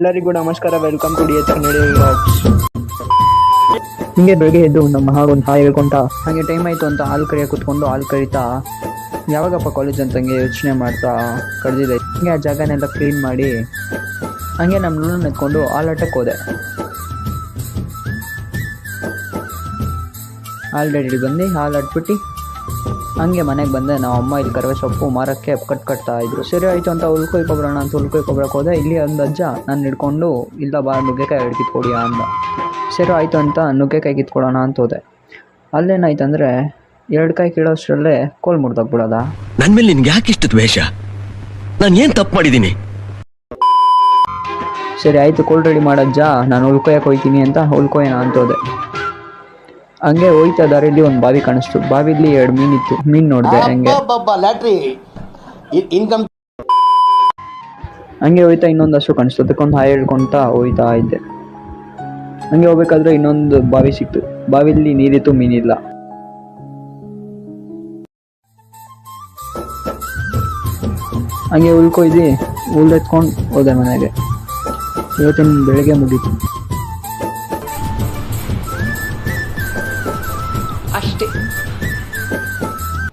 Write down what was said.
ಎಲ್ಲರಿಗೂ ನಮಸ್ಕಾರ, welcome to DH Kannada vlogs. ಹಿಂಗೆ ಬೆಳಗ್ಗೆ ಎದ್ದು ನಮ್ಮ ಒಂದು ಹಾಯ್ ಹೇಳ್ಕೊಂತ ಹಾಗೆ ಟೈಮ್ ಆಯಿತು ಅಂತ ಹಾಲು ಕರಿಯ ಕೂತ್ಕೊಂಡು ಹಾಲು ಕರಿತಾ ಯಾವಾಗಪ್ಪ ಕಾಲೇಜ್ ಅಂತ ಹಂಗೆ ಯೋಚನೆ ಮಾಡ್ತಾ ಕಳೆದಿದೆ. ಹಿಂಗೆ ಆ ಜಾಗನೆಲ್ಲ ಕ್ಲೀನ್ ಮಾಡಿ ಹಂಗೆ ನಮ್ಮ ಲೂನ ಎತ್ಕೊಂಡು ಹಾಲಾಟಕ್ಕೆ ಹೋದೆ. ಆಲ್ರೆಡಿ ಬಂದು ಹಾಲು ಆಟ್ಬಿಟ್ಟು ಹಂಗೆ ಮನೆಗೆ ಬಂದೆ. ನಾವು ಅಮ್ಮ ಇಲ್ಲಿ ಕರಿವೆ ಸೊಪ್ಪು ಮಾರಕ್ಕೆ ಕಟ್ತಾ ಇದ್ರು. ಸರಿ ಆಯಿತು ಅಂತ ಉಳ್ಕೊಯ್ಕೊಬ್ರಣ ಅಂತ ಉಳ್ಕೊಯ್ಕೊಬ್ರಕ್ಕೆ ಹೋದೆ. ಇಲ್ಲಿ ಒಂದು ಅಜ್ಜ ನಾನು ಹಿಡ್ಕೊಂಡು ಇಲ್ಲ ಬಾ ನುಗ್ಗೆಕಾಯಿ ಎರಡು ಕಿತ್ಕೊಡಿಯಾ ಅಂದ. ಸರಿ ಆಯಿತು ಅಂತ ನುಗ್ಗೆಕಾಯಿ ಕಿತ್ಕೊಡೋಣ ಅಂತ ಹೋದೆ. ಅಲ್ಲೇನಾಯ್ತು ಅಂದರೆ 2 ಕಾಯಿ ಕೀಳೋಷ್ಟರಲ್ಲೇ ಕೋಲ್ ಮುರಿದೋಗ್ಬಿಡೋದ. ನನ್ನ ಮೇಲೆ ನಿನ್ಗೆ ಯಾಕೆ ಇಷ್ಟು ದ್ವೇಷ? ನಾನು ಏನು ತಪ್ಪು ಮಾಡಿದ್ದೀನಿ? ಸರಿ ಆಯಿತು ಕೋಲ್ ರೆಡಿ ಮಾಡಜ್ಜ, ನಾನು ಉಳ್ಕೊಯಕ್ಕೆ ಹೋಗ್ತೀನಿ ಅಂತ ಉಳ್ಕೊಯ್ಯೋಣ ಅಂತ ಹೋದೆ. ಹಂಗೆ ಹೋಯ್ತಾ ದಾರಿಯಲ್ಲಿ ಒಂದು ಬಾವಿ ಕಾಣಿಸ್ತು. ಬಾವಿಲಿ 2 ಮೀನಿತ್ತು. ಮೀನು ನೋಡಿದೆ. ಹಂಗೆ ಹೋಯ್ತಾ ಇನ್ನೊಂದು ಹಸು ಕಾಣಿಸ್ತು. ಅದಕ್ಕೊಂದು ಹಾಯ್ ಹೇಳ್ಕೊಂತ ಹೋಯ್ತಾ ಇದ್ದೆ. ಹಂಗೆ ಹೋಗ್ಬೇಕಾದ್ರೆ ಇನ್ನೊಂದು ಬಾವಿ ಸಿಕ್ತು. ಬಾವಿಲಿ ನೀರಿತ್ತು, ಮೀನಿಲ್ಲ. ಹಂಗೆ ಹುಲ್ಕೊಯ್ದು ಹುಲ್ಲೆತ್ಕೊಂಡು ಹೋದೆ ಮನೆಗೆ. ಇವತ್ತಿನ ಬೆಳಗ್ಗೆ ಮುಗೀತು.